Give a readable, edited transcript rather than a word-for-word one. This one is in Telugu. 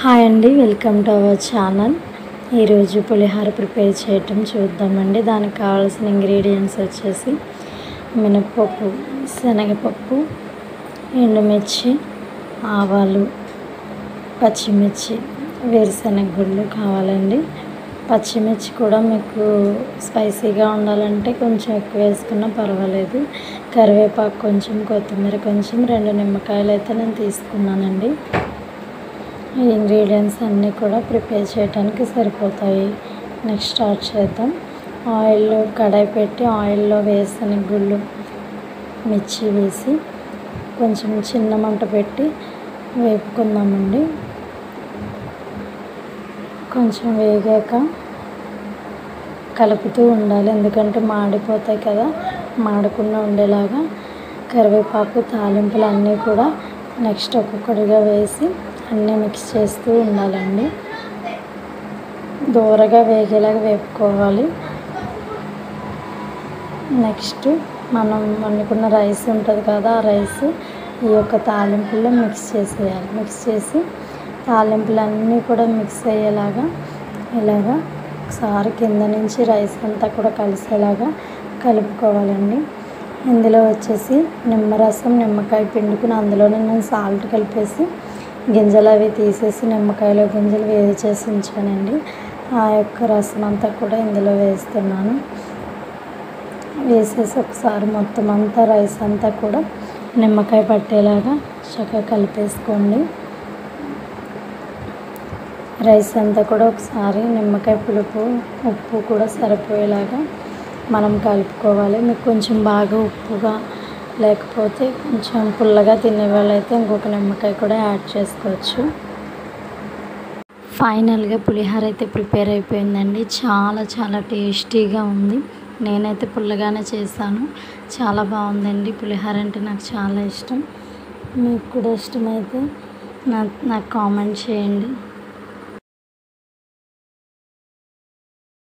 హాయ్ అండి, వెల్కమ్ టు అవర్ ఛానల్. ఈరోజు పులిహోర ప్రిపేర్ చేయటం చూద్దామండి. దానికి కావాల్సిన ఇంగ్రీడియంట్స్ వచ్చేసి మినపప్పు, శనగపప్పు, ఎండుమిర్చి, ఆవాలు, పచ్చిమిర్చి, వేరుశనగ గుళ్ళు కావాలండి. పచ్చిమిర్చి కూడా మీకు స్పైసీగా ఉండాలంటే కొంచెం ఎక్కువ వేసుకున్నా పర్వాలేదు. కరివేపాకు కొంచెం, కొత్తిమీర కొంచెం, 2 నిమ్మకాయలు అయితే నేను తీసుకున్నానండి. ఈ ఇంగ్రీడియంట్స్ అన్నీ కూడా ప్రిపేర్ చేయడానికి సరిపోతాయి. నెక్స్ట్ స్టార్ట్ చేద్దాం. ఆయిల్లో కడాయి పెట్టి ఆయిల్లో వేరుశనగ గుళ్ళు, మిర్చి వేసి కొంచెం చిన్న మంట పెట్టి వేపుకుందామండి. కొంచెం వేగాక కలుపుతూ ఉండాలి, ఎందుకంటే మాడిపోతాయి కదా. మాడకుండా ఉండేలాగా కరివేపాకు, తాలింపులు అన్నీ కూడా నెక్స్ట్ ఒక్కొక్కటిగా వేసి అన్నీ మిక్స్ చేస్తూ ఉండాలండి. దూరగా వేగేలాగా వేపుకోవాలి. నెక్స్ట్ మనం వండుకున్న రైస్ ఉంటుంది కదా, ఆ రైస్ ఈ యొక్క తాలింపుల్లో మిక్స్ చేసేయాలి. మిక్స్ చేసి తాలింపులన్నీ కూడా మిక్స్ అయ్యేలాగా ఇలాగా ఒకసారి కింద నుంచి రైస్ అంతా కూడా కలిసేలాగా కలుపుకోవాలండి. ఇందులో వచ్చేసి నిమ్మరసం, నిమ్మకాయ పిండుకుని అందులోనే నేను సాల్ట్ కలిపేసి గింజలు అవి తీసేసి నిమ్మకాయలో గింజలు వేడి చేసి ఉంచానండి. ఆ యొక్క రసం అంతా కూడా ఇందులో వేస్తున్నాను. వేసేసి ఒకసారి మొత్తం అంతా రైస్ అంతా కూడా నిమ్మకాయ పట్టేలాగా చక్కగా కలిపేసుకోండి. రైస్ అంతా కూడా ఒకసారి నిమ్మకాయ పులుపు, ఉప్పు కూడా సరిపోయేలాగా మనం కలుపుకోవాలి. మీకు కొంచెం బాగా ఉప్పుగా లేకపోతే కొంచెం పుల్లగా తినే వాళ్ళైతే ఇంకొక నిమ్మకాయ కూడా యాడ్ చేసుకోవచ్చు. ఫైనల్గా పులిహోర అయితే ప్రిపేర్ అయిపోయిందండి. చాలా చాలా టేస్టీగా ఉంది. నేనైతే పుల్లగానే చేశాను. చాలా బాగుందండి. పులిహోర అంటే నాకు చాలా ఇష్టం. మీకు కూడా ఇష్టమైతే నాకు కామెంట్ చేయండి.